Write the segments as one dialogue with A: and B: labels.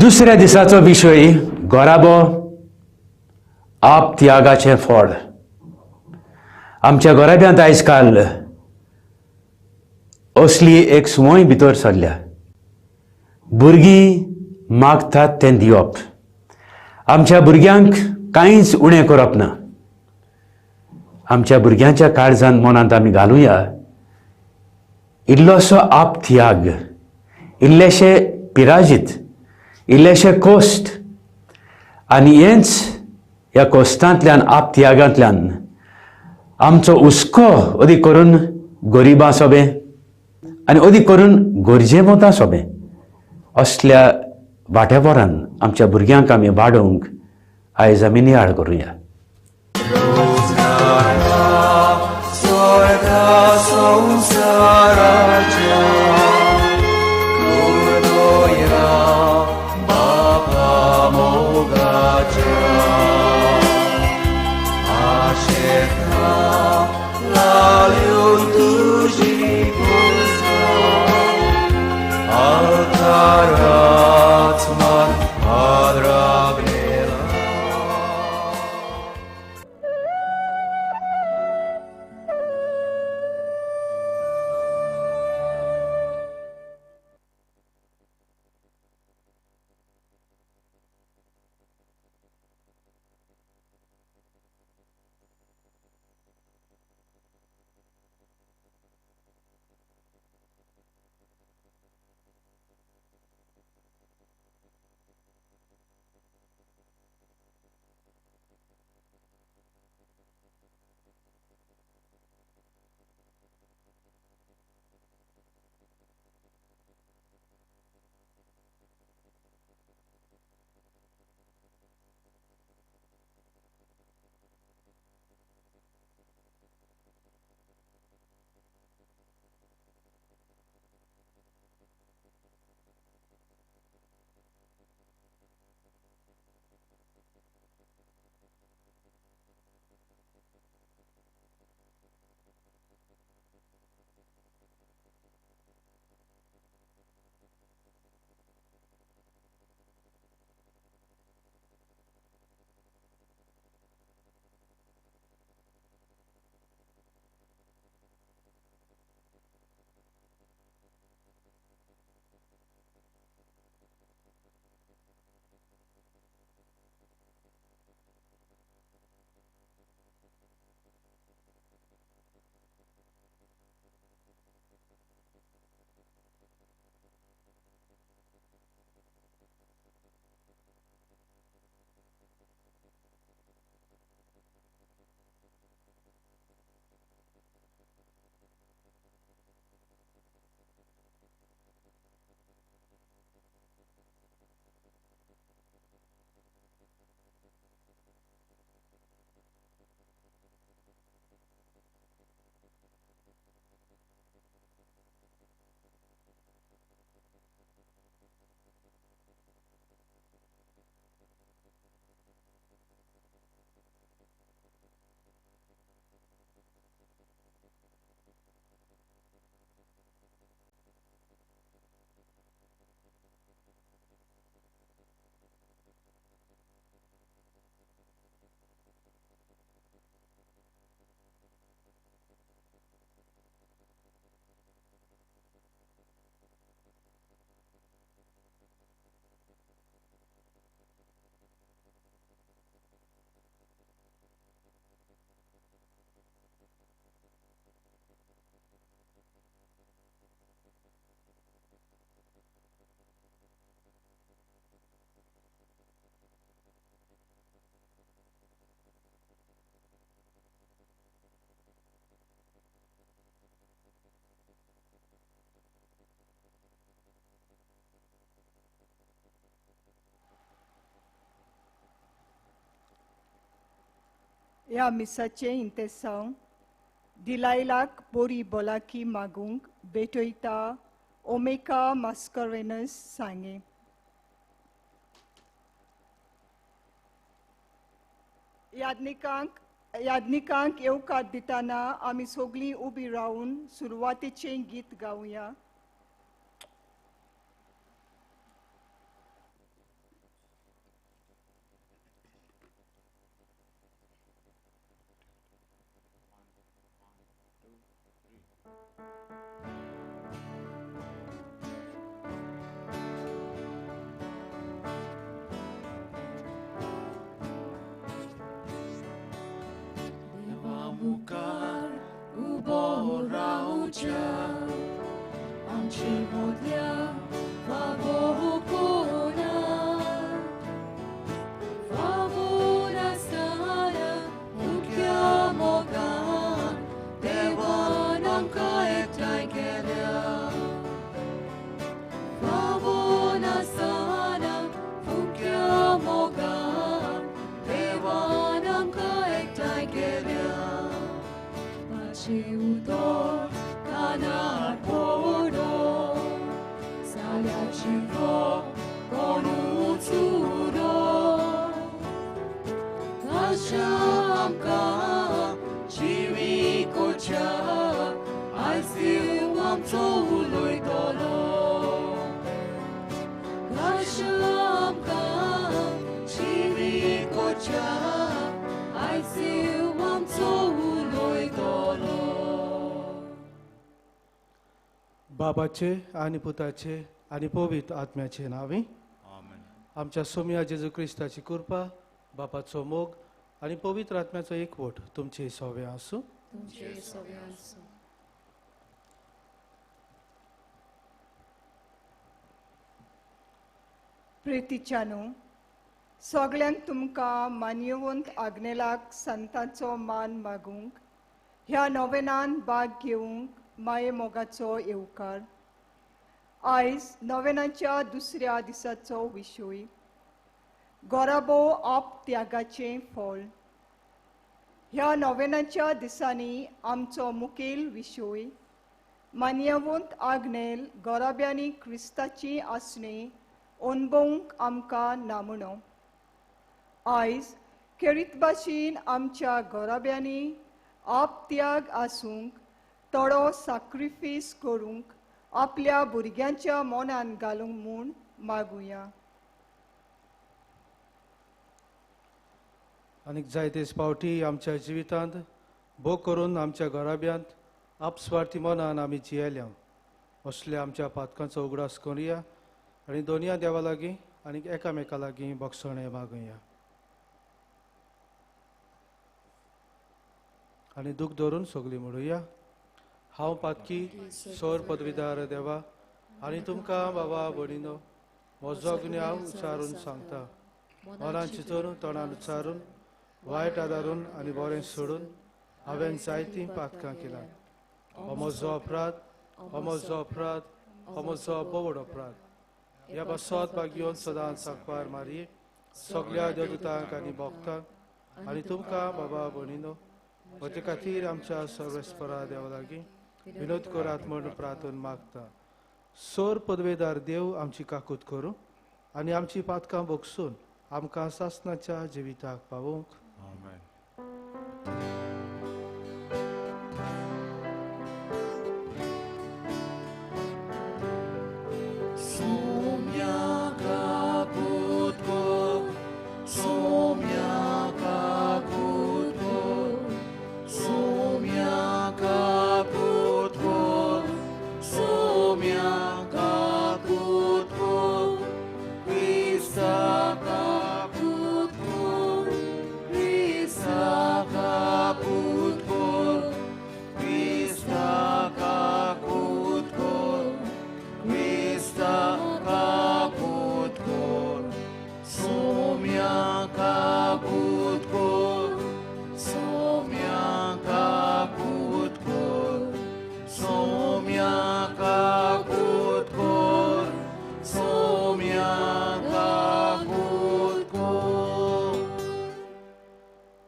A: दुसऱ्या दिसाचो विशय गोराबो आप त्यागाचे फळ. आमच्या गोराब्यांत आयज काल असली एक सुवय भितर सरल्या. भुरगीं मागतात तें दिवप. आमच्या भुरग्यांक कांयच उणें करप ना. आमच्या भुरग्यांच्या काळजांत मनांत आमी घालुया इल्लोसो आप त्याग, इल्लेशे पिराजीत, इल्लेशे कोस्ट, आनी हेंच ह्या कोस्तांतल्यान आप त्यागांतल्यान आमचो हुस्को अदी करून गरिबां सोबें आनी अदी करून गरजेमतां सोबें असल्या वांटेवरान आमच्या भुरग्यांक आमी वाडोवंक आयज आमी नियाळ करुया.
B: ह्या मिसाचे इंतेंção दिलायलाक बोरी बोलाकी मागूंक बेटोयता ओमेका मास्करेनस सांगे. याज्ञिकांक येवकार दिताना आमी सगळीं उबी रावन सुरवातेचें गीत गावया.
C: Ojca, amci modlia, favor favora stara, ukiamo gan, devanam kaetai keria. Favora stara, ukiamo gan, devanam kaetai keria. Maciudo, kanar poro, salyachivo, konuturo. Kashamka, chirikocha, I still want to look dolo. Kashamka, chirikocha, I still want to look dolo.
D: बाबाचे आणि पुताचे आणि पवित्र आत्म्याचे नावे आमच्या सोम्या जेजू क्रिस्ताची कृपा बापाचो मोग आणि पवित्र आत्म्याचो एकवट तुमचे सवे आसूं.
C: तुमचे सगळे आसूं.
B: प्रितीच्यानो, सगळ्यांक तुमकां मान्यवंत आग्नेलाक संतांचो मान मागूंक ह्या नोवेनान भाग घेवंक माये मोगाचो येवकार. आयज नोवेनाच्या दुसऱ्या दिसाचो विशय गोराबो आप त्यागाचें फळ. ह्या नोवेनाच्या दिसांनी आमचो मुखेल विशय मान्यवंत आग्नेल गोराब्यांनी क्रिस्ताची आसणी अणभवूंक आमकां नामणो. आयज खेरीत भाशेन आमच्या गोराब्यांनी आप त्याग आसूंक थोडो सॅक्रिफीस करूंक आपल्या भुरग्यांच्या मनान घालूंक म्हूण मागुया.
D: आनीक जायतेच पावटी आमच्या जिवितांत भोग करून आमच्या घराब्यांत आपस्वार्थी मनान आमी जियेल्या. असल्या आमच्या पातकांचो उगडास करुया आनी दोनया देवा लागीं आनीक एकामेका लागीं बक्षणे मागुया. आनी दूख धरून सगळीं म्हणुया. हांव पातकी सौर पदवीदार देवा आनी तुमकां बाबा भणीनो म्हजो गुन्यांव उच्चारून सांगता. मनान चिंतून तोंडान उच्चारून वायट आदारून आनी बरें सोडून हांवें जायतीं पातकां केलां. हो म्हजो अपराध, हो म्हजो अपराध, हो म्हजो बोवड अपराध. ह्या बसत भाग्योन सदांच सांकवार मारये सगळ्या देवदूतांक आनी भक्तांक आनी तुमकां बाबा भणीनो ते खातीर आमच्या सर्वेस्परा देवा लागीं विनोद करात म्हूण प्रार्थन मागता. सोर पदवेदार देव आमची काकूत करूं आनी आमची पातकां भोगसून आमकां सासणाच्या जिविताक पावूंक.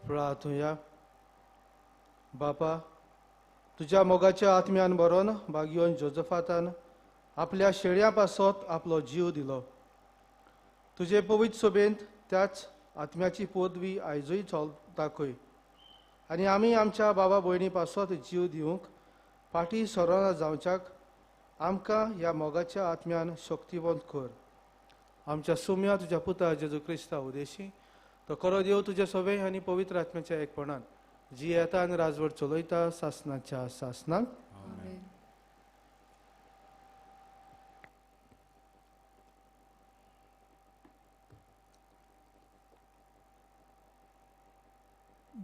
D: प्रार्थुया. बापा, तुज्या मोगाच्या आत्म्यान बरोवन भाग्योन जोजफातान आपल्या शेळ्या पासत आपलो जीव दिलो. तुजे पवित्र सोबेंत त्याच आत्म्याची पदवी आयजूय चलताकय आनी आमी आमच्या बाबा भयणी पासत जीव दिवंक फाटीं सरोना जावच्याक आमकां ह्या मोगाच्या आत्म्यान शक्तिवंत कर. आमच्या सुम्या तुज्या पुता जेजू क्रिस्ता उदेशी तो खरो देव तुजे सवे आनी पवित्र आत्म्याच्या एकपणान जी येता आनी राजवट चलयता सासणाच्या सासणाक.
C: आमेन.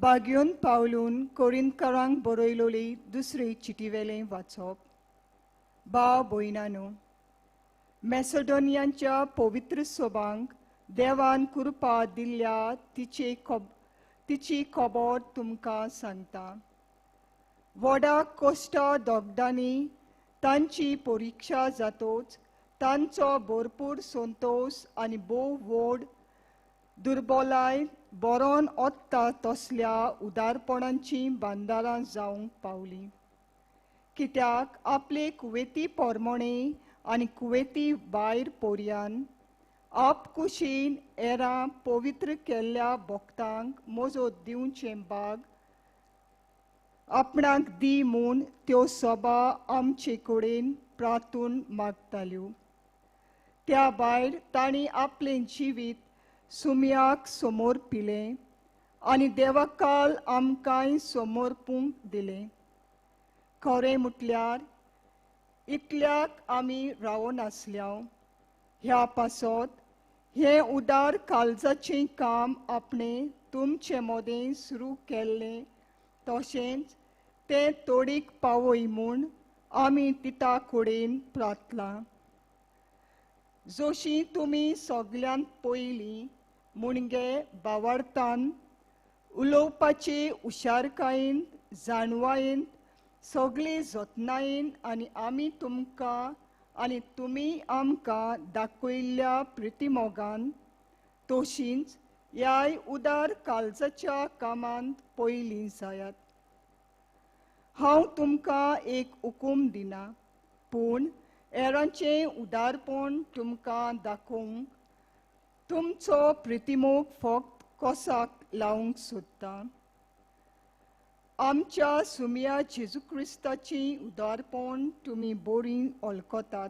B: बागेवन पावलून कोरिंतकारांक बरयलोली दुसरी चिटीवेलें वाचप. भाव भयणांनो, मॅसेडोनियांच्या पवित्र सोबांक देवान कृपा दिल्ल्या तिची खबर तुमकां सांगता. व्हडा कोश्टा दोगडांनी तांची परिक्षा जातोच तांचो भरपूर संतोष आनी भोव व्हड दुर्बलाय बरोवन ओत्ता तसल्या उदारपणांची बांदारां जावंक पावली. कित्याक आपले कुवेती पोरमोणे आनी कुवेती भायर पोरयान आपकुशीन हेरां पवित्र केल्ल्या भक्तांक मोजत दिवचें भाग आपणाक दी म्हूण त्यो सभा आमचे कडेन प्रार्थून मागताल्यो. त्या भायर तांणी आपलें जिवीत सुमयाक समोरपिलें आनी देवाकाल आमकांय समोरपूंक दिलें. खरें म्हटल्यार इतल्याक आमी रावनासल्या ह्या पासत हें उदार काळजाचें काम आपणें तुमचे मोदें सुरू केल्लें तशेंच तें तोडीक पावय म्हूण आमी तिता कडेन प्रार्थला. जशीं तुमी सगल्यांत पयलीं मुणगे भावार्थान उलोवपाचे हुशारकायेन जाणवायेन सगळे जतनायेन आनी आमी तुमकां आनी तुमी आमकां दाखयल्ल्या प्रितीमोगान तशींच ह्याय उदार काळजाच्या कामांत पयलीं जायात. हांव तुमकां एक हुकूम दिना, पूण हेरांचें उदारपण तुमकां दाखोवंक तुमचो प्रितीमोग फक्त कोसाक लावंक सोदता. आमच्या सुमया जेजू क्रिस्ताची उदारपण तुमी बरी वळखतात.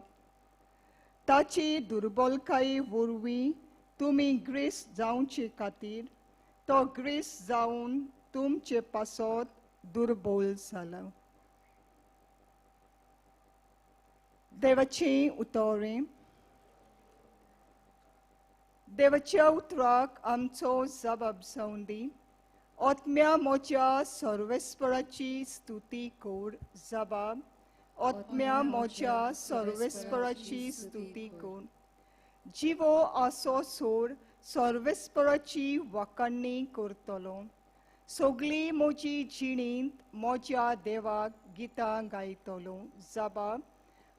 B: ताची दुर्बलकाये वरवीं तुमी ग्रेस जावचे खातीर तो ग्रेस जावन तुमचे पासत दुर्बल जाला. देवाचें उतोरें. देवाच्या उतराक आमचो जबाब जावन दी. आत्म्या म्हज्या सर्वेस्पराची स्तुती कर. जबाब. आत्म्या म्हज्या सर्वेस्पराची स्तुती कर. जिवो आसो सोर सर्वेस्पराची वाखाणणी करतलो. सगळी म्हजी जिणींत म्हज्या देवाक गितां गायतलो. जबाब.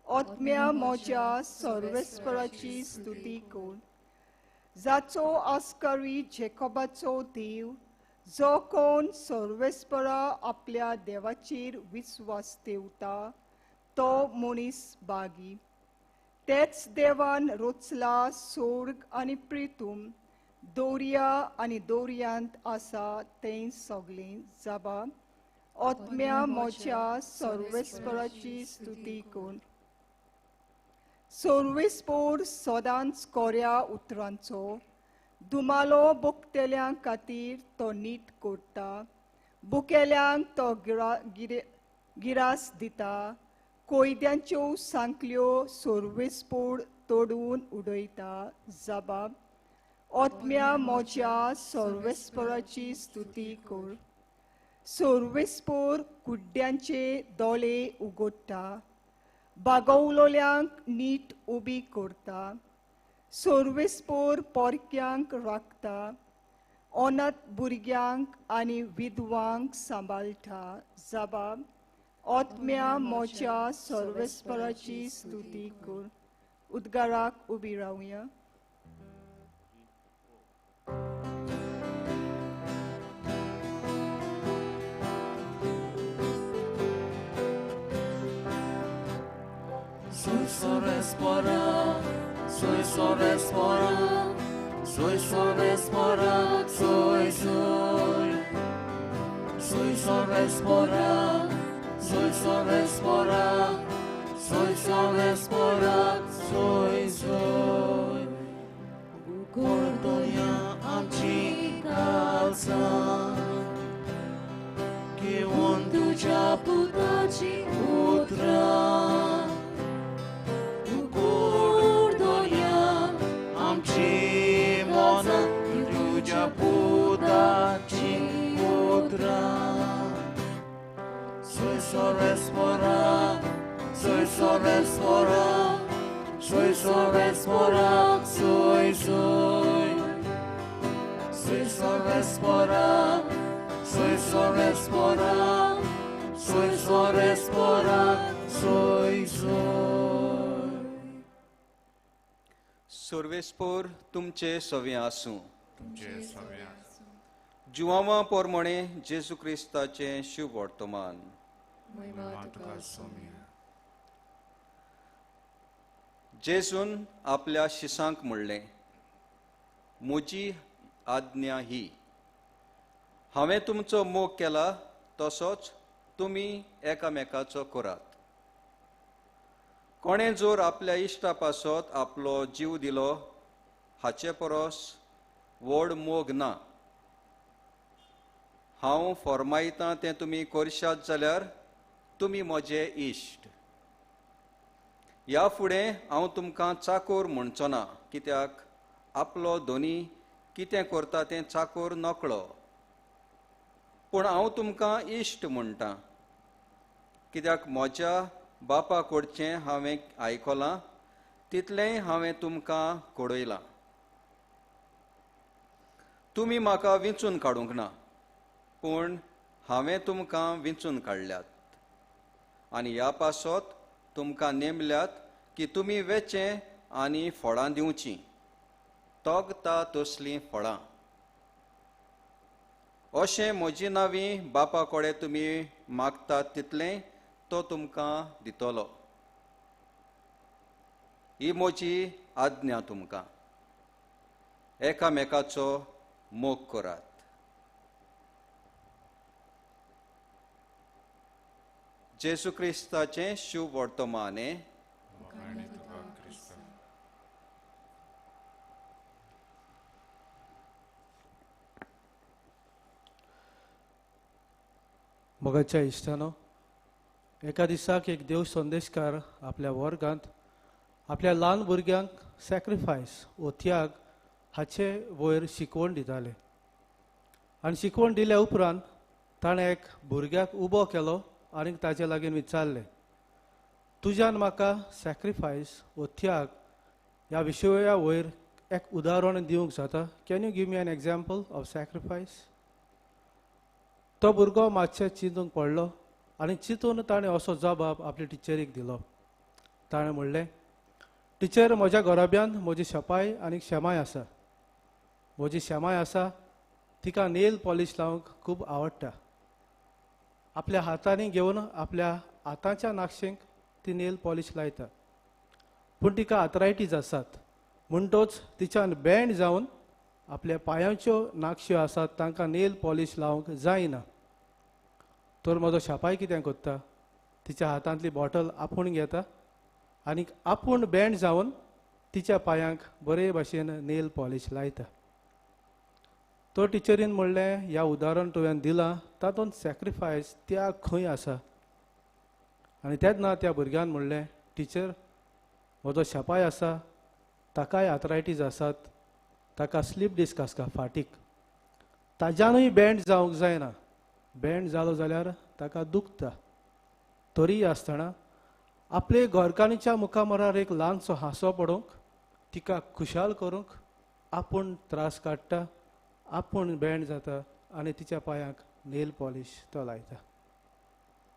B: आत्म्या म्हज्या सर्वेस्पराची स्तुती कर. जाचो आस्कारी जेकोबाचो देव, जो कोण सर्वेस्परा आपल्या देवाचेर विस्वास ठेवता तो मनीस बागी. तेच देवान रचला स्वर्ग आनी पृथ्वी, दर्या आनी दर्यांत आसा तें सगळें. जबाब. आत्म्या म्हज्या सर्वेस्पराची स्तुती कर. सर्वेस्पर सदांच कोऱ्या उतरांचो दुमालो भोगतेल्यां खातीर तो नीट करता. भुकेल्यांक तो गिरास दिता. कोयद्यांच्यो सांखल्यो सर्वेस्पर तोडून उडयता. जबाब. आत्म्या म्हज्या सर्वेस्पराची स्तुती कर. सर्वेस्पर कुड्ड्यांचे दोळे उगडटा. बागवलोल्यांक नीट उबी करता. सर्वेस्पर पोरक्यांक राखता. अनाथ भुरग्यांक आनी विधवांक सांबाळटा. जबाब. आत्म्या म्हज्या सर्वेस्पराची स्तुती कर. उद्गाराक उबी रावया.
C: Soy sorespora, soy sorespora, soy sorespora, soy. Soy sorespora, soy sorespora, soy sorespora, soy. Gordonia amci calza, che on ducea putaci utra. Amci mona ducea putaci utra. Soy respora, soy respora, soy. Soy respora, soy respora, soy respora, soy.
E: सर्वेस्पोर तुमचे सवे आसूं जुवांवा पोरमोणे जेजू क्रिस्ताचे शुभ वर्तमान जेजून आपल्या शिसांक म्हणलें म्हजी आज्ञा ही हांवें तुमचो मोग केला तसोच तुमी एकामेकाचो करात कोणे जोर आपल्या इश्टा पासत आपलो जीव दिलो हाचे परस व्हड मोग ना हांव फरमायतां तें तुमी करशात जाल्यार तुमी म्हजे इश्ट ह्या फुडें हांव तुमकां चाकोर म्हणचो ना कित्याक आपलो धोनी कितें करता तें चाकोर नकळो पूण हांव तुमकां इश्ट म्हणटा कित्याक म्हज्या बापा कडचें हांवें आयकलां तितलेंय हांवें तुमकां कळयलां तुमी म्हाका विंचून काडूंक ना पूण हांवें तुमकां विंचून काडल्यात आनी ह्या पासत तुमकां नेमल्यात की तुमी वेचें आनी फळां दिवचीं तोगता तसलीं फळां अशें म्हजी नांवीं बापा कडेन तुमी मागतात तितलें तो तुमकां दितलो ही म्हजी आज्ञा तुमकां एकामेकाचो मोग करात जेजू क्रिस्ताचें शुभ वर्तमान
D: मोगाच्या इश्टानो एका दिसाक एक देव संदेशकार आपल्या वर्गांत आपल्या ल्हान भुरग्यांक सॅक्रिफायस वो त्याग हाचे वयर शिकवण दिताले आनी शिकवण दिल्या उपरांत ताणें एक भुरग्याक उबो केलो आनी ताचे लागीं विचारलें तुज्यान म्हाका सॅक्रिफायस वो त्याग ह्या विशया वयर एक उदाहरण दिवंक जाता can you give me an example of sacrifice तो भुरगो मातशें चिंतूंक पडलो आनी चिंतून ताणें असो जबाब आपल्या टिचरीक दिलो ताणें म्हणलें टिचर म्हज्या घराब्यान म्हजी शपाय आनी शेमाय आसा म्हजी शेमाय आसा तिका नेल पॉलिश लावंक खूब आवडटा आपल्या हातांनी घेवन आपल्या हातांच्या नाखशेंक ती नेल पॉलिश लायता पूण तिका आर्थरायटीस आसात म्हणटोच तिच्यान बँड जावन आपल्या पांयांच्यो नाखश्यो आसात तांकां नेल पॉलिश लावंक जायना तर म्हजो शापाय कितें करता तिच्या हातांतली बॉटल आपूण घेता आनी आपूण बँड जावन तिच्या पांयांक बरे भाशेन नेल पॉलिश लायता तो टिचरीन म्हणलें ह्या उदाहरण तुवें दिलां तातूंत सॅक्रिफायस त्याग खंय आसा आनी तेन्ना त्या भुरग्यान म्हणलें टिचर म्हजो शापाय आसा ताकाय आर्थरायटीस आसात ताका स्लीप डिस्क आसता फाटीक ताज्यानूय बँड जावंक जायना बँड जालो जाल्यार ताका दुखता तरी आसतना आपले घरकान्नीच्या मुखामरार एक ल्हानसो हांसो पडोवंक तिका खुशाल करूंक आपूण त्रास काडटा आपूण बँड जाता आनी तिच्या पांयांक नेल पॉलिश तो लायता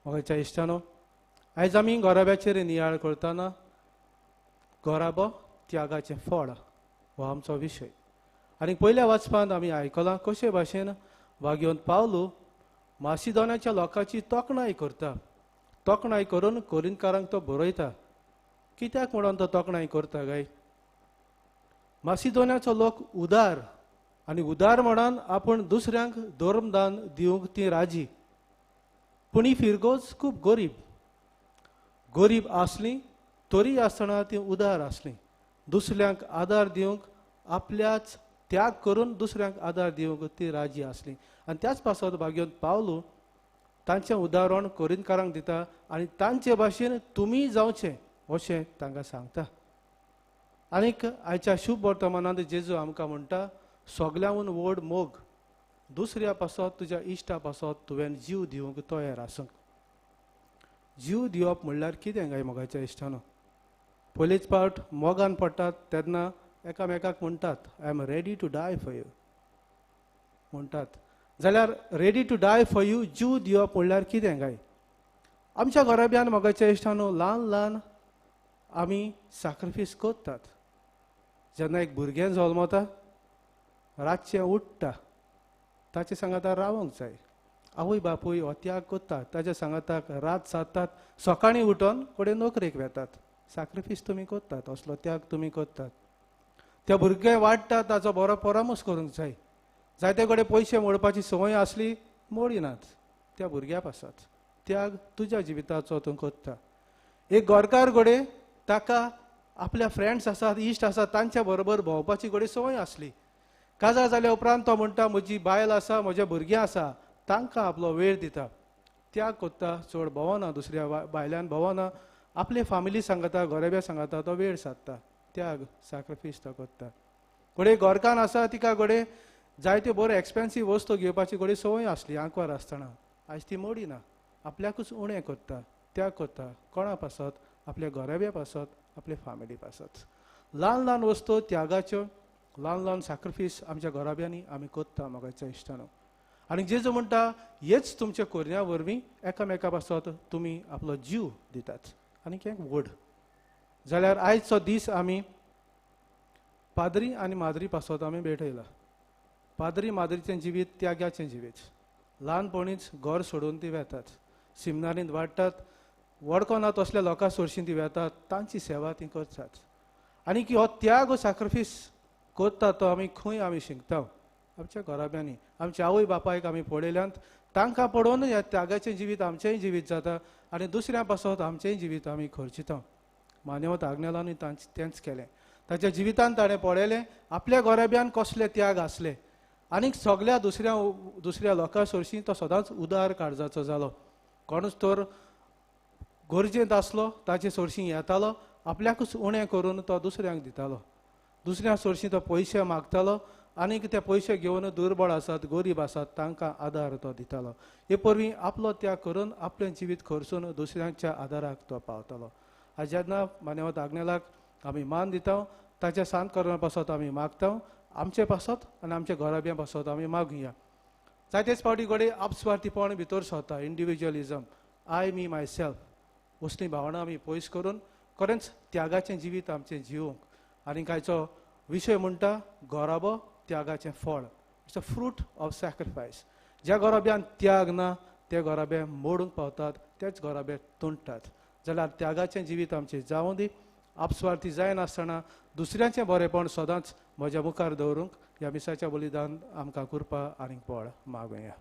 D: म्हज्या इश्टानो आयज आमी घोराब्याचेर नियाळ करतना घोराबो त्यागाचें फळ हो आमचो विशय आनी पयल्या वाचपांत आमी आयकलां कशे भाशेन वागयोन पावलो मासिदोनाच्या लोकांची तोखणाय करता तोखणाय करून कोरिंथकारांक तो बरयता कित्याक म्हणून तो तोखणाय करता काय मासिदोनाचो लोक उदार आनी उदार म्हणून आपूण दुसऱ्यांक धर्मदान दिवंक ती राजी पूण ही फिरगोज खूब गरीब आसली तरी आसतना ती उदार आसली दुसऱ्यांक आदार दिवंक आपल्याच त्याग करून दुसऱ्यांक आदार दिवंक ती राजी आसली आनी त्याच पासत भाग्योन पावलो तांचें उदाहरण कोरिंथकारांक दिता आनी तांचे भाशेन तुमी जावचें अशें तांकां सांगता आनीक आयच्या शुभ वर्तमानांत जेजू आमकां म्हणटा सगळ्यांहून व्हड मोग दुसऱ्या पासत तुज्या इश्टा पासत तुवें जीव दिवंक तयार आसूंक जीव दिवप म्हणल्यार कितें काय मोगाच्या इश्टानो? पयलीच पावट मोगान पडटात तेन्ना एकामेकाक म्हणटात I am ready to die for you म्हणटात. जाल्यार ready to die for you जीव दिवप म्हणल्यार कितें काय? आमच्या घराब्यान मोगाच्या इश्टानो ल्हान ल्हान आमी सॅक्रिफीस करतात. जेन्ना एक भुरगें जल्मता रातचें उठटा ताचे सांगाता रावंक जाय. आवय बापूय हो त्याग करतात ताच्या सांगाताक रात सारतात सकाळीं उठोन कोडे नोकरेक वेतात. सॅक्रिफीस तुमी करतात, असलो त्याग तुमी करतात. त्या भुरगें वाडटा ताचो बरो परामर्श करूंक जाय. जायते कडेन पयशे मोडपाची संवय आसली मोडिनात, त्या भुरग्याक आसात. त्याग तुज्या जिविताचो तूं करता. एक गोरकार कडेन ताका आपल्या फ्रेंड्स आसात, इश्ट आसात, तांच्या बरोबर भोंवपाची कडेन संवय आसली. काजार जाल्या उपरांत तो म्हणटा म्हजी बायल आसा, म्हजे भुरगीं आसा, तांकां आपलो वेळ दिता. त्याग करता, चड भोंवना, दुसऱ्या बायल्यान भोंवना, आपले फामिली सांगता, घराब्या सांगता तो वेळ सादता. त्याग सॅक्रिफीस तो करता. कोडे गोरकान आसा तिका कडेन जायत्यो बऱ्यो एक्सपेन्सीव वस्तू घेवपाची कडेन संवय आसली आंकवार आसतना, आयज ती मोडिना. आपल्याकूच उणें करता, त्याग करता. कोणा पासत? आपल्या घराब्या पासत, आपले फामिली पासत. ल्हान ल्हान वस्तू त्यागाच्यो, ल्हान ल्हान सॅक्रिफीस आमच्या घराब्यांनी आमी करता मोगाच्या इश्टानो. आनी जेजू म्हणटा हेच तुमच्या कोरन्या वरवीं एकामेका पासत तुमी आपलो जीव दितात. आनी एक व्हड जाल्यार आयचो दीस आमी पाद्री आनी माद्री पासत आमी भेटयला. पाद्री माद्रीचें जिवीत त्यागाचें जिवीत. ल्हानपणीच घर सोडून ती वेतात, सिमनारींत वाडटात, वडकोना तसल्या लोकां सोडशीं ती वेतात, तांची सेवा ती करतात. आनी की हो त्याग सॅक्रिफीस करता तो आमी खंय आमी शिकता? आमच्या घराब्यांनी. आमच्या आवय बापायक आमी पळयल्यांत, तांकां पळोवन ह्या त्यागाचें जिवीत आमचेंय जिवीत जाता आनी दुसऱ्यां पासत आमचेंय जिवीत आमी खर्चिता. मान्यवत आग्नेलांनी तेंच केलें. ताच्या जिवितांत ताणें पळयलें आपल्या घराब्यान कसले त्याग आसले आनीक सगळ्या दुसऱ्या लोकां सोडशीं तो सदांच उदार काळजाचो जालो. कोणूच तर गरजेंत आसलो ताचे सोडशीं येतालो, आपल्याकूच उणें करून तो दुसऱ्यांक दितालो. दुसऱ्या सोडशीं तो पयशे मागतालो आनीक ते पयशे घेवन दुर्बळ आसात, गरीब आसात, तांकां आदार तो दितालो. हे परवीं आपलो त्याग करून आपलें जिवीत खर्चून दुसऱ्यांच्या आदाराक तो पावतालो. आज जेन्ना मान्यवत आग्नेलाक आमी मान दिता, ताच्या सांत करणा पासत आमी मागता, आमचे पासत आनी आमच्या घराब्या पासत आमी मागुया. जायतेच फावटी कडेन आपस्वार्थीपण भितर सरता, इंडिव्हिज्युअलिजम, आय मी माय सेल्फ असली भावना आमी पयस करून खरेंच त्यागाचें जिवीत आमचें जिवूंक. आनी कांयचो विशय म्हणटा घोराबो त्यागाचें फळ. It's a fruit of sacrifice. ज्या घोराब्यान त्याग ना ते घोराबे मोडूंक पावतात, तेच घोराबे तुंडटात. जाल्यार त्यागाचें जिवीत आमचें जावं दी. आपस्वार्थी जायनासतना दुसऱ्यांचें बरेपण सदांच म्हज्या मुखार दवरूंक ह्या मिसाच्या बलिदान आमकां कृपा आनीक बळ मागुया.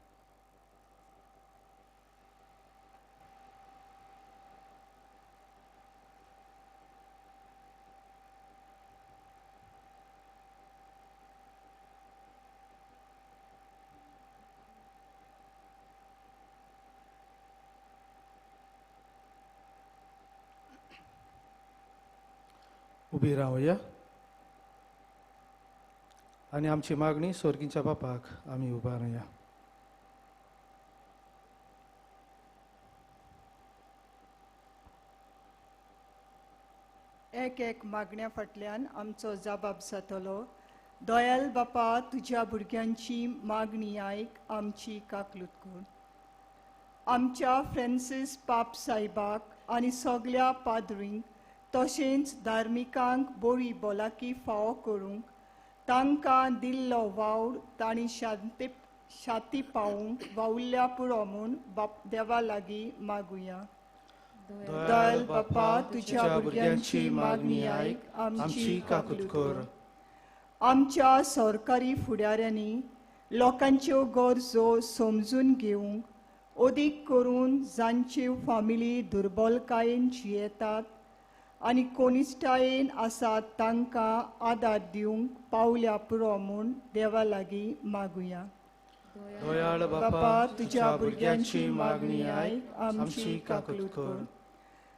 D: उबी रावया आनी आमची मागणी स्वर्गीच्या बापाक आमी उबारया.
B: एक मागण्या फाटल्यान आमचो जबाब जातलो. दयाल बापा, तुज्या भुरग्यांची मागणी आयक, आमची काकलूत कर. आमच्या फ्रांसीस पाप सायबाक आनी सगळ्या पाद्रींक तशेंच धार्मिकांक बरी भलायकी फावो करूंक तांकां दिल्लो वावर तांणी शांती पावूंक वावुरल्या पुरो म्हूण देवा लागीं मागुया. दयाल बापा, तुज्या भुरग्यांची मागणी आयक, आमची काकूत कर. आमच्या सरकारी फुडाऱ्यांनी लोकांच्यो गरजो समजून घेवंक अदीक करून जांच्यो फामिली दुर्बलकायेन जियेतात आनी कोनिश्टायेन आसात तांकां आदार दिवंक पावल्या पुरो म्हूण देवा लागीं मागुया.
D: दयाळ
B: बापा, तुज्या भुरग्यांची मागणी आयक, आमची काकलूत कर.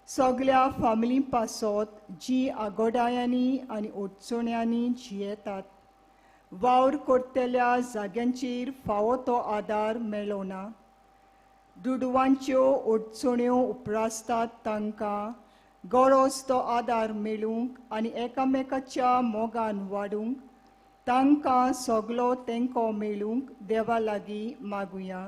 B: सगळ्या फामिली पासत जी आगोडायांनी आनी अडचण्यांनी जियेतात, वावर करतल्या जाग्यांचेर फावो तो आदार मेळ्ळो ना, दुडवांच्यो अडचण्यो उपरासतात तांकां गरज तो आदार मेळूंक आनी एकामेकाच्या मोगान वाडूंक तांकां सगलो तेंको मेळूंक देवा लागीं मागुया.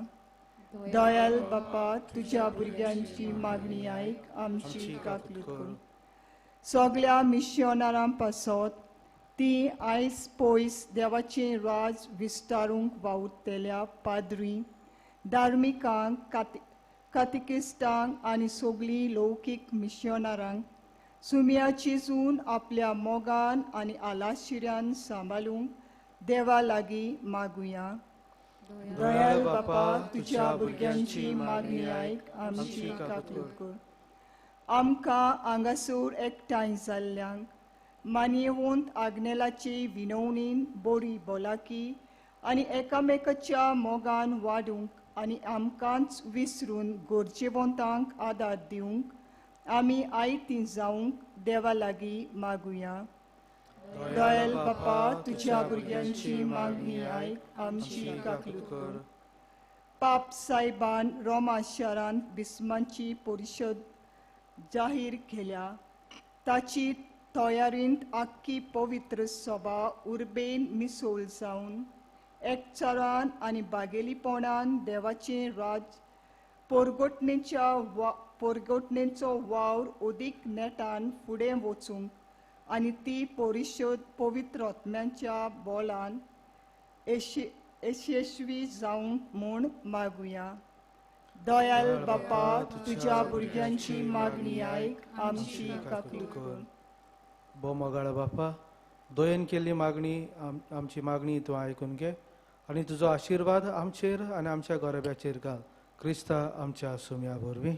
B: दयाल बापा, तुज्या भुरग्यांची मागणी आयक, आमची काकूट कर. सगळ्या मिशनरां पासत ती आयज पयस देवाचें राज विस्तारूंक वावुरतेल्या पाद्री, धार्मिकांक, कातिकिस्टांक आनी सगळीं लौकीक मिशनरांक सुमयाची जून आपल्या मोगान आनी आलाशिऱ्यान सांबाळूंक देवा लागीं मागुया. दयाल बापा, तुज्या भुरग्यांची मागणी आयक, आमची काकूट कर. आमकां हांगासर एकठांय जाल्ल्यांक मानयेवंत आग्नेलाचे विनवणीन बरी भलायकी आनी एकामेकाच्या मोगान वाडूंक आनी आमकांच विसरून गरजेवंतांक आदार दिवंक आमी आयतीं जावंक देवा लागीं मागुया. दयाल बापा, तुज्या भुरग्यांची मागणी आयक, आमची काकूट कर. पाप सायबान रोमा शारांत बिस्मांची परिशद जाहीर केल्या. ताची तयारींत आख्खी पवित्र सभा उर्बेन मिसळ जावन एकचारान आनी बागेलीपणान देवाचें राज परगटणेचो वावर अदीक नेटान फुडें वचूंक आनी ती परिशद पवित्र आत्म्याच्या बोलान यशस्वी जावंक म्हूण मागुया. दयाल बापा, तुज्या भुरग्यांची मागणी आयक, आमची काकूट कर.
D: मोगाळ बापा, दोयेन केल्ली मागणी आमची मागणी तूं आयकून घे आनी तुजो आशिर्वाद आमचेर आनी आमच्या गोरब्याचेर घाल. क्रिस्ता आमच्या सुम्या वरवीं.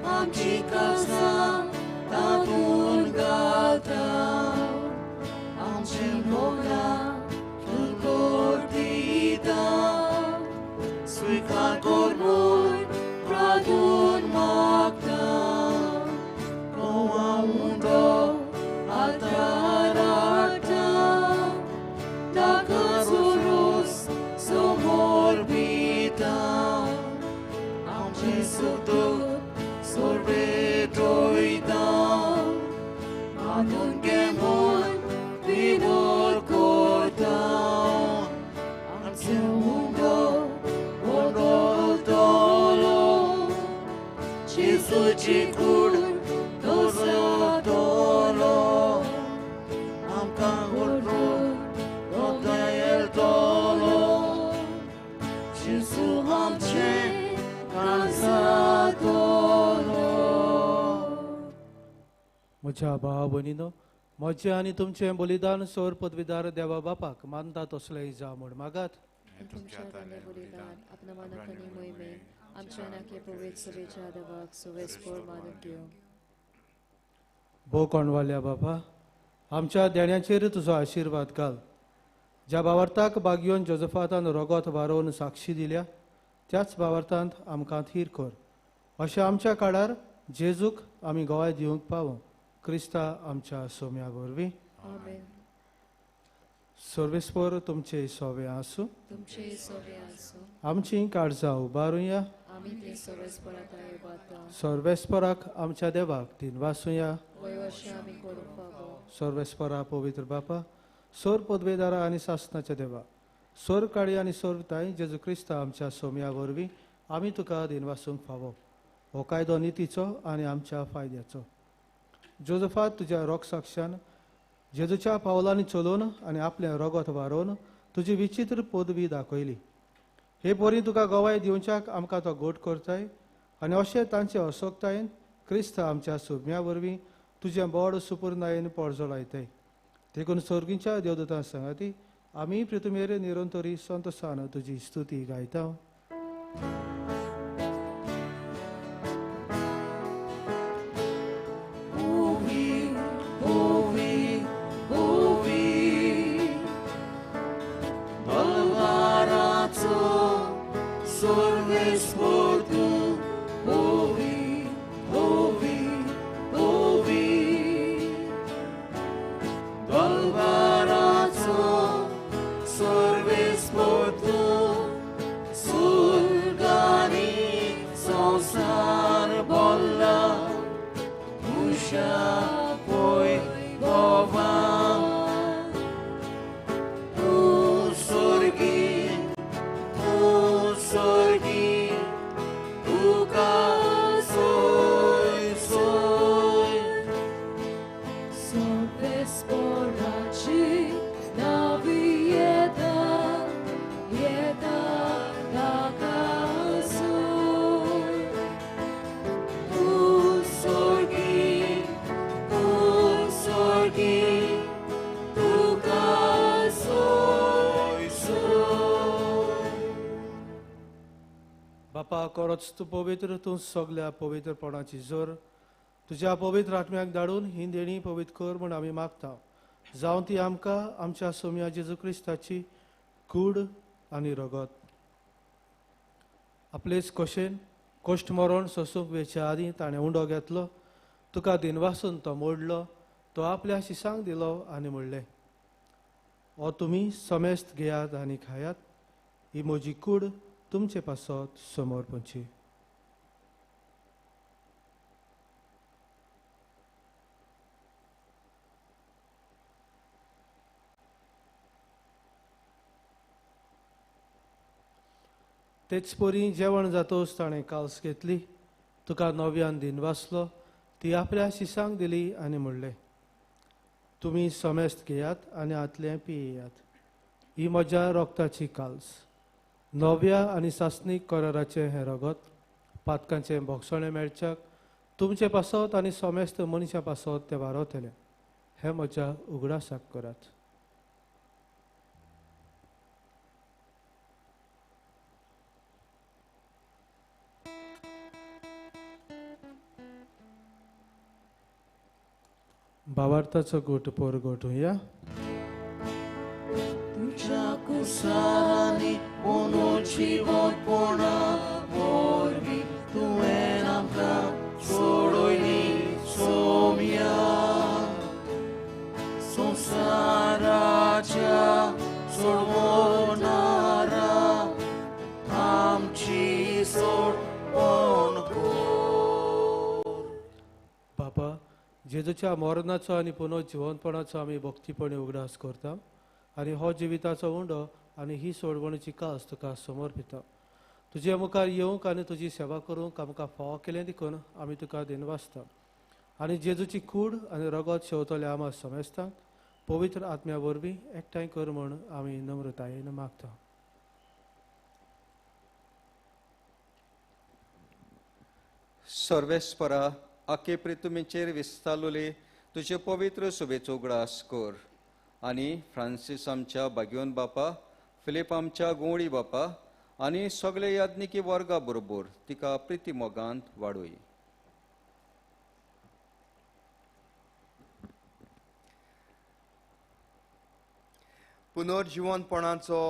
C: आमची कासां तातून घालता, आमची मोगां तुकोर दिता. स्विकार कर म्हूण प्रार्थून मागता. कोवा उंडो आदार हाडटा, ताका जोरोस समोर भिता. आमची सुतूक sorbedoida adun gemon vinor kota ansemundo bonodolo Jesus chikur dozadolo amka gorro dodael dolo Jesus amche kansadolo.
D: म्हज्या भाव भयणीनो, म्हजें आनी तुमचें बलिदान सोर पदवीदार देवा बापाक मानता तसलें जा म्हूण मागात.
F: तुमच्या दाने बलिदान आपल्या मनात आनी मोहिमेन आमच्या नाके पवित्र सभेच्या देवाक सुवेस्पोर मानून घेवं.
D: भोव कोणवाल्या बापा, आमच्या देण्याचेर तुजो आशिर्वाद घाल. ज्या भावार्थाक बागयोन जोजफातान रोगोत वारोवन साक्षी दिल्या त्याच भावार्थांत आमकां थीर कर. अशा आमच्या काळार जेजूक आमी गोवाय दिवंक पावो. क्रिस्ता आमच्या सोम्या वरवीं.
F: आमेन.
D: सर्वेस्पर तुमचे सोवे आसूं.
F: तुमचे सोवे आसूं.
D: आमची काळजां उबारुया.
F: आमी ती सर्वेस्पराताय उबारता.
D: सर्वेस्पराक आमच्या देवाक दिन वासुया.
F: वयवर्षे आमी करूंक पावो.
D: सर्वेस्परा पवित्र बापा, सोर पदवेदारा आनी सासनाच्या देवा, सोर काळी आनी सोर ताई जेजू क्रिस्ता आमच्या सोम्या वरवीं आमी तुका दिन वासूंक फावो. हो कायदो नितीचो आनी आमच्या फायद्याचो. जोजफात तुज्या रोग साक्षान जेजूच्या पावलांनी चलोवन आनी आपलें रोगोत वारोवन तुजी विचित्र पदवी दाखयली. हे पोरी तुका गोवाय दिवच्याक आमकां तो गोट करताय आनी अशें तांचे असोगतायेन क्रिस्ता आमच्या सोम्या वरवीं तुजें बोड सुपूर्णायेन पडजो लायताय. देखून सर्गीच्या देवदूतां सांगाती आमी पृथ्वीर निरंतरी संतोशान तुजी स्तुती गायता.
C: Sorves por tu, ouvi, ouvi, ouvi. Balbarazo, sorves por tu, sulgani, sonsar bolla, usha poi govan. Sorgi, uka soy, soy.
F: Sorves poraci na vieta, vieta da caso.
C: Sorgi, uka soy, soy.
D: बापा खरोच तूं पवित्र, तूं सगल्या पवित्रपणाची जोर तुज्या पवित्र आत्म्याक धाडून ही देणी पवित्र कर म्हूण आमी मागता. जावं ती आमकां आमच्या सोम्या जेजू क्रिस्ताची कूड आनी रगत. आपलेच कशेन कश्ट मरण सोसूंक वेच्या आदीं ताणें उंडो घेतलो, तुका दिनवासून तो मोडलो, तो आपल्या शिसांक दिलो आनी म्हणलें, हो तुमी समेस्त घेयात आनी खायात, ही म्हजी कूड तुमचे पासत समोर पंची. तेच परी जेवण जातोच ताणें काल्स घेतली, तुका नव्यान दिनवासलो, ती आपल्या शिसांक दिली आनी म्हणलें, तुमी समेस्त घेयात आनी आतलें पियेयात, ही म्हज्या रोगताची काल्स. नव्या आनी सासणीक कराराचें हें रगत पातकांचें भोगसणें मेळच्याक तुमचे पासत आनी समेस्त मनशा पासत तें वारतलें. हें म्हज्या उगडासाक करात. भावार्थाचो गोट पोर गोठुया.
C: Tuja kusarani, ono život pona, morbi, tu enamka, sorojni, somja. Sonsaraja, sormonara, amchi sor onkor.
D: बापा, जेजूच्या मरणाचो आनी पुनर्जिवंतपणाचो आमी भक्तीपणे उगडास करता आनी हो जिविताचो उंडो आनी ही सोडवणीची कास तुका समर्पिता. तुजे मुखार येवंक आनी तुजी सेवा करूंक आमकां फाव केलें देखून आमी तुका दिनवासता आनी जेजूची कूड आनी रगत शेवतले आमा समेस्तांक पवित्र आत्म्या वरवीं एकठांय कर म्हूण आमी नम्रतायेन मागता.
E: सर्वेस्परा आखे प्रितुमेचेर विस्तारलोले तुजे पवित्र सुबेचो उगडास कर आनी फ्रांसीस आमच्या बागयोन बापा, फिलीप आमच्या गोवळी बापा आनी सगळे याज्ञिकी वर्गा बरोबर तिका प्रिती मोगांत वाडोय.
G: पुनर्जिवंतपणाचो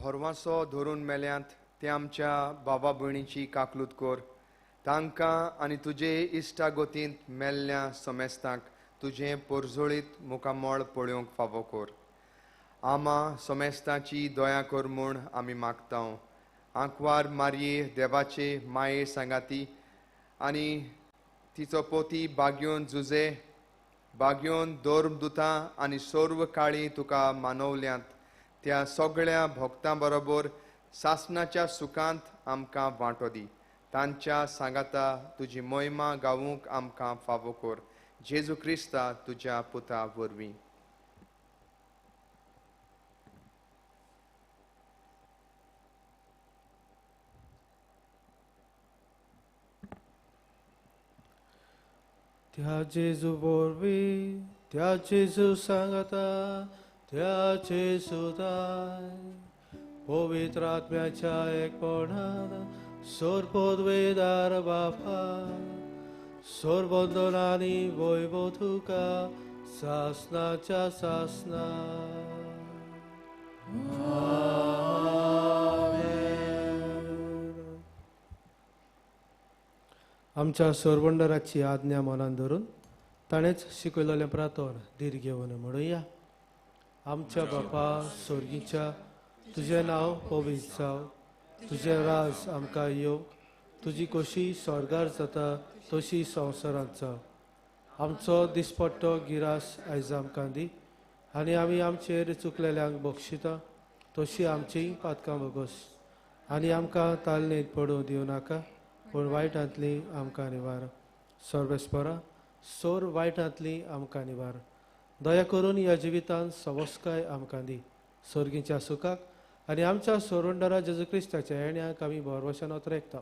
G: भरवासो धरून मेल्यांत ते आमच्या बाबा भयणीची काकलूत कर. तांकां आनी तुजे इश्टागोतींत मेल्ल्या समेस्तांक तुजें पोरजोळीत मुखामळ पळोवंक फावो कर. आमा समेस्तांची दया कर म्हूण आमी मागता. आंकवार मारये देवाचे माये सांगाती आनी तिचो पोती बागयोन जुजे, बागयोन दोर्मदुतां आनी सर्व काळी तुका मानवल्यांत त्या सगळ्या भक्तां बरोबर सासणाच्या सुखांत आमकां वांटो दी. तांच्या सांगाता तुजी मोहिमा गावूंक आमकां फावो कर. जेजू क्रिस्ता तुज्या पुता वरवीं.
D: त्या जेजू वरवीं, त्या जेजू सांगाता, त्या जेजू दाय, पवित्र आत्म्याच्या एकपणान सोरपदवेदार बापा, सोरबंदनानी वैभव तुका सासनाच्या सासना. आमच्या सोरवंडराची आज्ञा मनान धरून ताणेच शिकयलेलें प्रार्थोन धीर घेवन म्हणुया. आमच्या बापा स्वर्गीच्या, तुजें नांव पवित्र जावं, तुजें राज आमकां येवं, तुजी खोशी स्वर्गार जाता तशी संवसारांत जावं. आमचो दिसपट्टो गिरास आयज आमकां दी, आनी आमी आमचेर चुकलेल्यांक बक्षिता तशी आमचीं पातकां बगस. आनी आमकां तालनेत पडूं दिवं नाका, पूण वायटांतली आमकां निवार. सर्वेस्परा, सोर वायटांतली आमकां निवार. दया करून ह्या जिवितांत सवस्काय आमकां दी. सर्गीच्या सुखाक आनी आमच्या सोरवंडरा जेजू क्रिस्ताच्या येण्याक आमी भरवशान वतरेकता.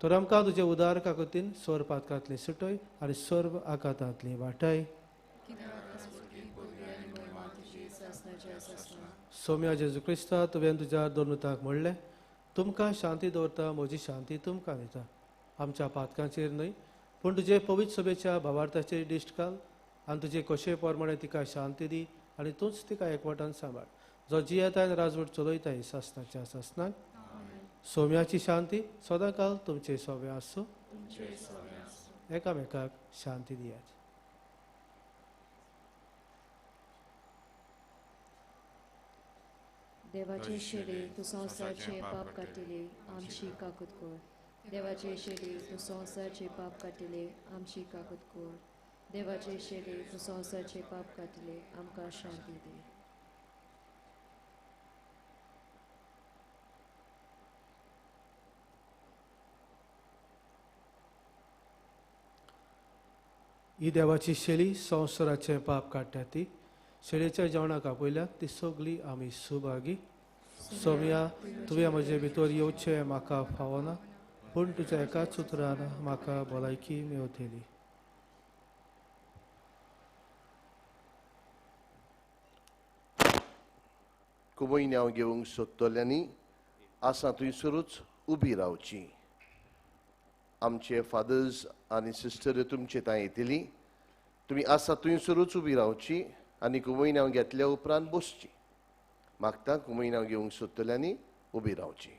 D: तर आमकां तुजे उदार काकुतीन सोर पातकांतली सुटय आनी सर्व आकांतांतली वाटाय. सोम्या जेजू क्रिस्ता, तुवें तुज्या दोनूताक म्हणलें, तुमकां शांती दवरता, म्हजी शांती तुमकां दिता. आमच्या पातकांचेर न्हय, पूण तुजे पवित्र सभेच्या भावार्थाचेर दिश्ट घाल आनी तुजे कशे प्रमाणे तिका शांती दी आनी तूंच तिका एकवटान सांबाळ, जो जियेताय राजवट चलयताय सासणाच्या सासणाक. सोम्याची शांती सदां काल तुमचे सोबे आसूं. एकामेकाक शांती दियात.
F: देवाचे शेडे तूं संवसारचे पाप काटिले, आमची काकूत कोर. देवाचे शेडे तूं संवसारचे पाप काटिले, आमची काकूत कोर. देवाचे शेडे तूं संवसारचे पाप काटिले, आमकां शांती दी.
D: ही देवाची शेळी संवसाराचे पाप काडटा ती. शेळयेच्या जेवणाक आपयल्यात ती सगळी आमी सुभागी. सोम्या, तुवें म्हजे भितर येवचें म्हाका फावना, पूण तुज्या एकाच उतरान म्हाका भलायकी मेवतली.
H: कुमयन्याव घेवंक सोदतल्यांनी आसा थंयसरूच उबी रावची. आमचे फादर्स आनी सिस्टर तुमचे थंय येतली. तुमी आसा थंयसरूच उबी रावची आनी कुमयन्याव घेतल्या उपरांत बसची. मागता कुमयन्याव घेवंक सोदतल्यांनी उबी रावची.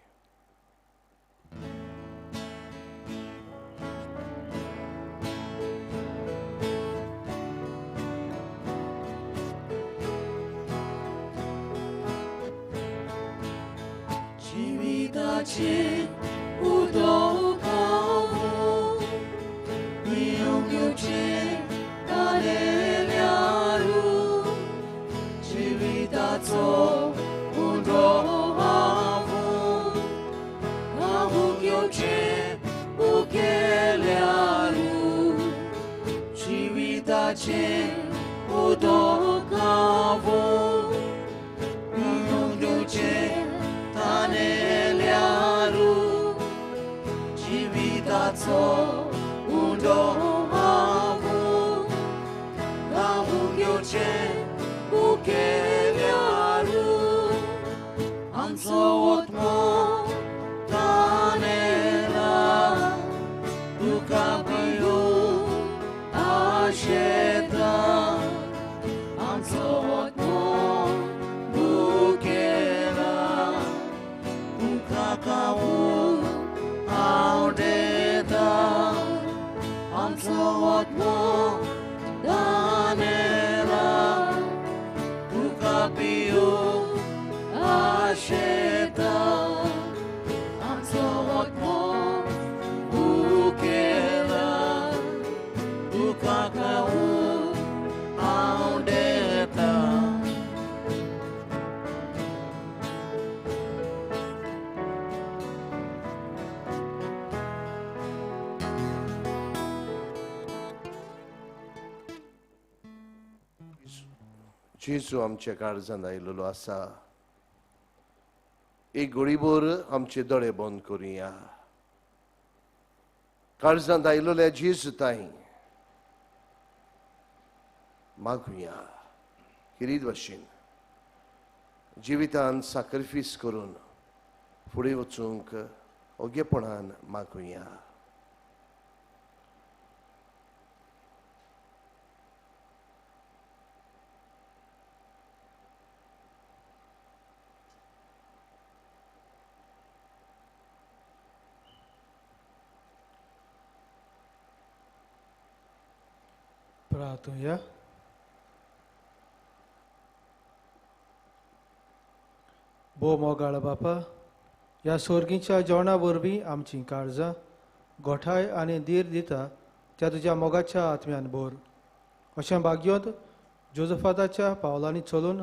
C: जिविताचे उदक हांव पिवंक येवचें कालेल्यारू. जिविताचो उदक हांव घावूंक येवचें उकेल्यारू. जिविताचें उदक हांव पिवंक येवचें तानेल्यारू. जिविताचो उदक हांव घावूंक येवचें उकेल्यारू. आमचो ओत्मो तानेला तुका पिवूंक आशेता. आमचो ओत्मो उकेला तुका खावूंक हांव देता. आमचो ओत्मो तानेला तुका पिवूंक आशेता. आमचो ओत्मो उकेला तुका खावूंक हांव देता.
H: जेजू आमच्या काळजांत आयिल्लो आसा. एक घडीभर आमचे दोळे बंद करुया. काळजांत आयिल्ल्या जेजू ताई मागुया. किरीत भाशेन जिवितांत सॅक्रिफीस करून फुडें वचूंक ओगेपणान मागुया.
D: राहतूया. बो मोगाळ बापा, ह्या सोर्गीच्या जेवणा वरवीं आमची काळजां गोठाय आनी धीर दिता त्या तुज्या मोगाच्या आत्म्यान भोर. अशें भाग्योत जोजफाताच्या पावलांनी चलून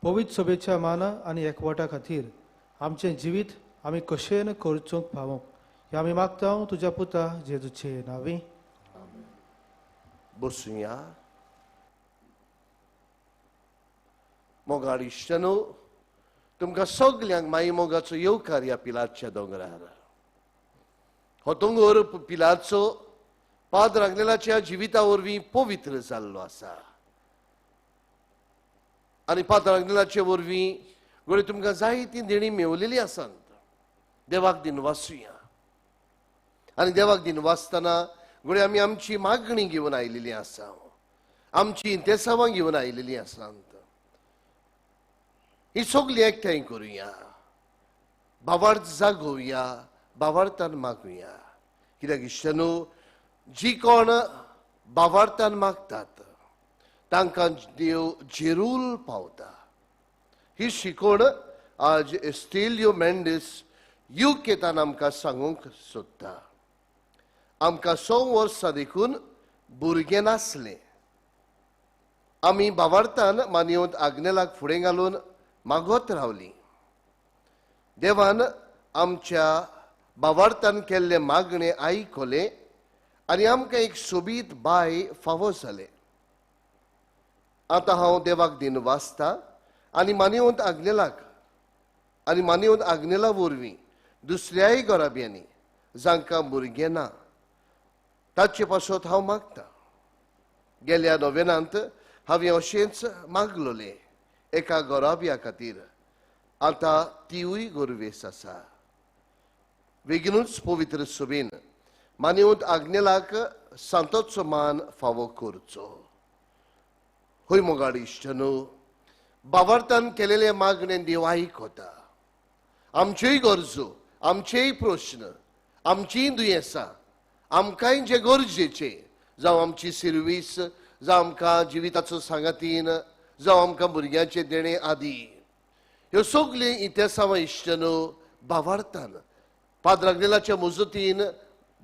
D: पवित्र सभेच्या माना आनी एकवटा खातीर आमचें जिवीत आमी कशेन करचूंक फावो हें आमी मागता तुज्या पुता जेजूचे नांवी.
H: बसूया. मोगाळ इश्टनो, तुमकां सगल्यांक माई मोगाचो येवकार ह्या पिलाच्या दोंगरार. हो दोंगर पिलाचो पाद रागलेलाच्या जिविता वरवीं पवित्र जाल्लो आसा आनी पाद रागलेलाचे वरवीं गडे तुमकां जायतीं देणी मेवलेली आसात. देवाक दिन वाचुया आनी देवाक दिन वाचतना गडे आमी आमची मागणी घेवन आयलेली आसा, आमची इंतेसांवां घेवन आयलेली आसात. ही सगळी एकठांय करुया, भावार्थ जागोवया, भावार्थान मागुया. कित्याक इश्टनो, जी कोण भावार्थान मागतात तांकां देव जेरूल पावता. ही शिकोवण आज एस्टेलियो मेंडिस युकेतान आमकां सांगूंक सोदता. आमकां 6 वर्सां देखून भुरगें नासलें. आमी भावार्थान मानयेवंत आग्नेलाक फुडें घालून मागोत रावलीं. देवान आमच्या भावार्थान केल्ले मागणे आयकले आनी आमकां एक सोबीत बाय फावो जाले. आतां हांव देवाक दिन वाचता आनी मानयेवंत आग्नेला वरवीं दुसऱ्याय गोराब्यांनी जांकां भुरगें ना ताचे पासत हांव मागता. गेल्या नोवेनांत हांवें अशेंच मागलोलें एका गोराब्या खातीर. आतां तिवूय गोरवेस आसा. बेगीनूच पवित्र सभेन मानयेवंत आग्नेलाक सांतोचो मान फावो करचो. होय मोगाळ इश्टनो, भावार्थान केलेले मागणे देव आयकता. आमच्योय गरजो, आमचेय प्रश्न, आमचीय दुयेंसां, आमकांय जे गरजेचे, जावं आमची सर्वीस, जावं आमकां जिविताचो सांगातीन, जावं आमकां भुरग्यांचे देणे आदी, ह्यो सगळी इतिहासां इश्टनो भावार्थान पाद्रागलेलाच्या मुजतीन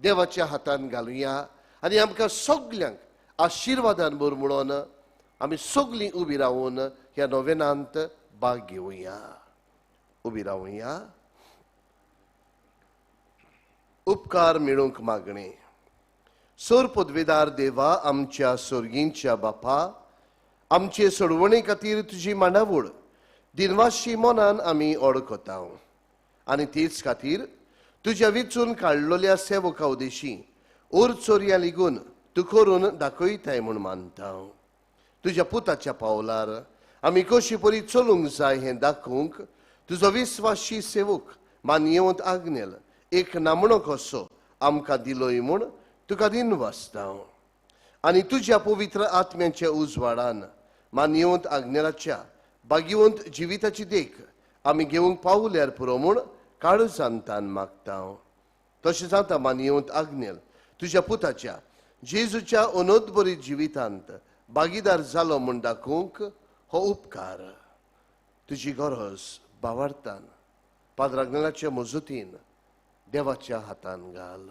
H: देवाच्या हातान घालुया आनी आमकां सगल्यांक आशिर्वादान भर म्हणून आमी सगळीं उबी रावून ह्या नोवेनांत भाग घेवया. उबी रावया. उपकार मेळूंक मागणे. सोर पदवेदार देवा, आमच्या सोर्गींच्या बापा, आमचे सोडवणे खातीर तुजी मांडावळ दिनवाशी मनान आमी ओळखता आनी तेच खातीर तुज्या वेचून काडलोल्या सेवका उदेशी ओर चोरया लेगून तूं करून दाखयताय म्हूण मानता. तुज्या पुताच्या पावलार आमी कशी परी चलूंक जाय हें दाखोवंक तुजो विस्वासी सेवक मानयेवंत आग्नेल एक नामणो कसो आमकां दिलोय म्हूण तुका दिन वाचता. आनी तुज्या पवित्र आत्म्याच्या उजवाडान मानयेवंत आग्नेलाच्या भाग्यवंत जिविताची देख आमी घेवंक पावल्यार पुरो म्हूण काळजांतान मागता. तशेंच आतां मानयेवंत आग्नेल तुज्या पुताच्या जेजूच्या अनोदबरीत जिवितांत भागीदार जालो म्हूण दाखोवंक हो उपकार तुजी गरज भावार्थान पाद्रागनाच्या मजतीन देवाच्या हातान घाल.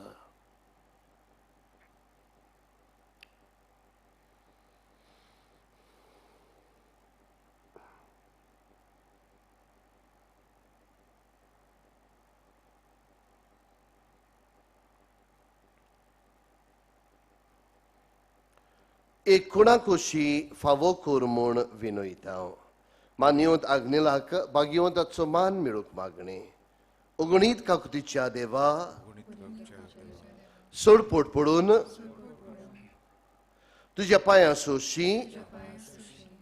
H: एक कोणाकोशी फावो कोर म्हूण विनयता. मानयेवंत आग्नेलाक भाग्यवंताचो मान मेळूंक मागणे. अगणीत काकुतीच्या देवा, सोडपोट पडून तुज्या पांयां सोशी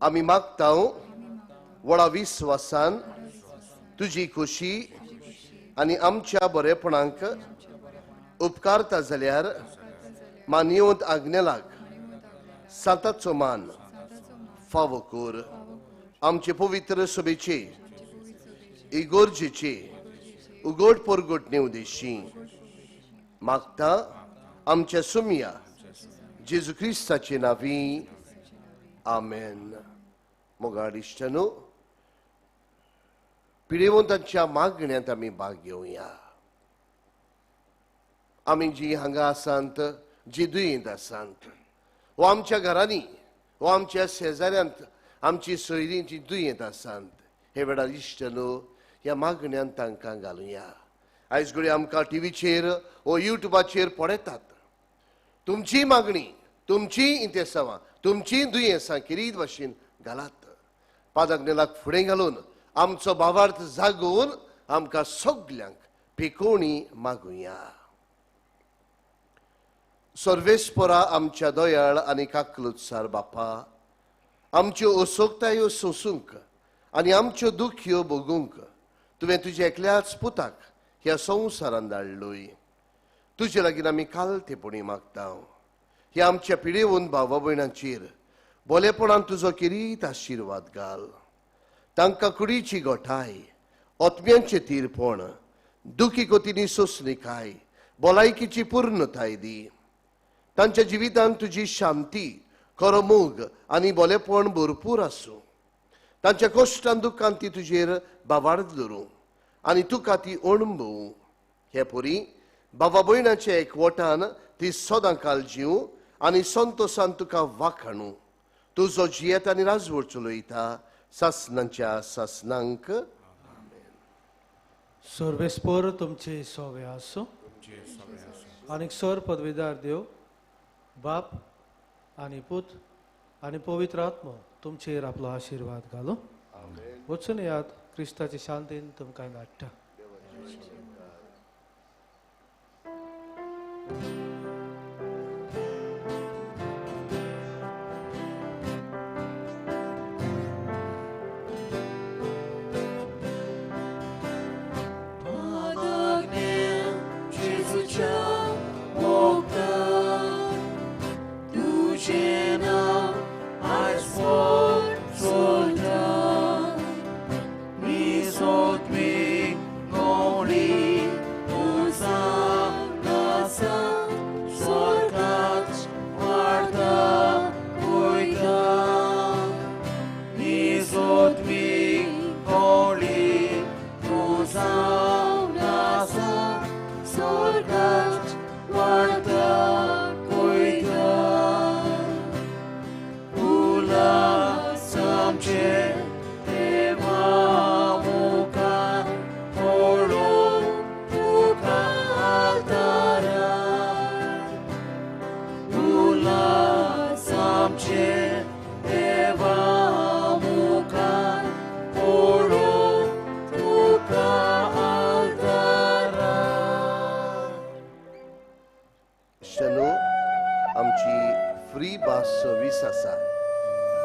H: आमी मागता व्हडा विस्वासान तुजी खोशी आनी आमच्या बरेपणांक उपकारता जाल्यार मानयेवंत आग्नेलाक सांताचो मान फावो कोर. आमचे पवित्र सभेचे इगोर्जेचे उगोड परगोटणे उदेशी मागता आमच्या सुमया जेजू क्रिस्ताचे नावी आमेन. मोगाड इश्टनो, पिडेवंतांच्या मागण्यांत आमी भाग घेवया. आमी जी हांगा आसात, जी दुयेंत आसात, वा आमच्या घरांनी वा आमच्या शेजाऱ्यांत आमची सोयरीं जी दुयेंत आसात, हे वेळार इश्टनो ह्या मागण्यांत तांकां घालुया. आयज घडये आमकां टीव्हीचेर वा युट्यूबाचेर पळयतात. तुमची मागणी, तुमची इंतेसांवां, तुमची दुयेंसां किरीत भाशेन घालात. पादाग्नेलाक फुडें घालून आमचो भावार्थ जागोवन आमकां सगल्यांक पिकोवणी मागुया. सर्वेस्परा आमच्या दयाळ आनी काकलुत्सार बापा, आमच्यो असोगतायो सोसूंक आनी आमच्यो दुख्यो भोगूंक तुवें तुज्या एकल्याच पुताक ह्या संवसारांत धाडलोय. तुजे लागीं आमी कालतेपणी मागता. ह्या आमच्या पिडेवंत भावा भयणांचेर बोलेपणान तुजो किरीत आशिर्वाद घाल. तांकां कुडीची गोठाय, ओतम्यांचें तीरपण, दुखी कोतींनी सोंसणीकाय, भलायकीची पूर्णताय दी. तांच्या जिवितांत तुजी शांती, खरो मोग आनी बोलेपण भरपूर आसूं. तांच्या कश्टांत दुखांत ती तुजेर बाबार्द धरूं आनी तुका ती अणभवूं. हे परी भावा भयणाच्या एकवटान ती सदां काल जिवूं आनी संतोशान तुका वाखाणू. तुजो जियेत आनी राजवट चलयता सासनांच्या सासनांक.
D: सर्वेस्पर तुमचे सोवे आसूं आनी सर पदवीदार देव बाप आनी पूत आनी पवित्र आत्मो तुमचेर आपलो आशिर्वाद घालूं. वचून यात क्रिस्ताची शांतीन तुमकां धाडटा.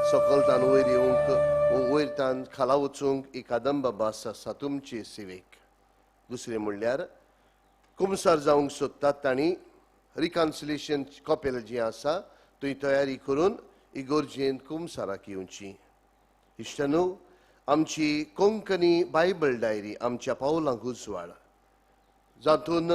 H: सकलतान वयर येवंक व वयरतान खाला वचूंक एकादंबा भास आसा तुमचे सेवेक. दुसरें म्हणल्यार कुमसार जावंक सोदतात तांणी रिकन्सिलेशन कॉपेल जी आसा थंय तयारी करून इगोर्जेंत कुमसाराक येवची. इश्टनो, आमची कोंकणी बायबल डायरी आमच्या पावलांक उजवाड, जातून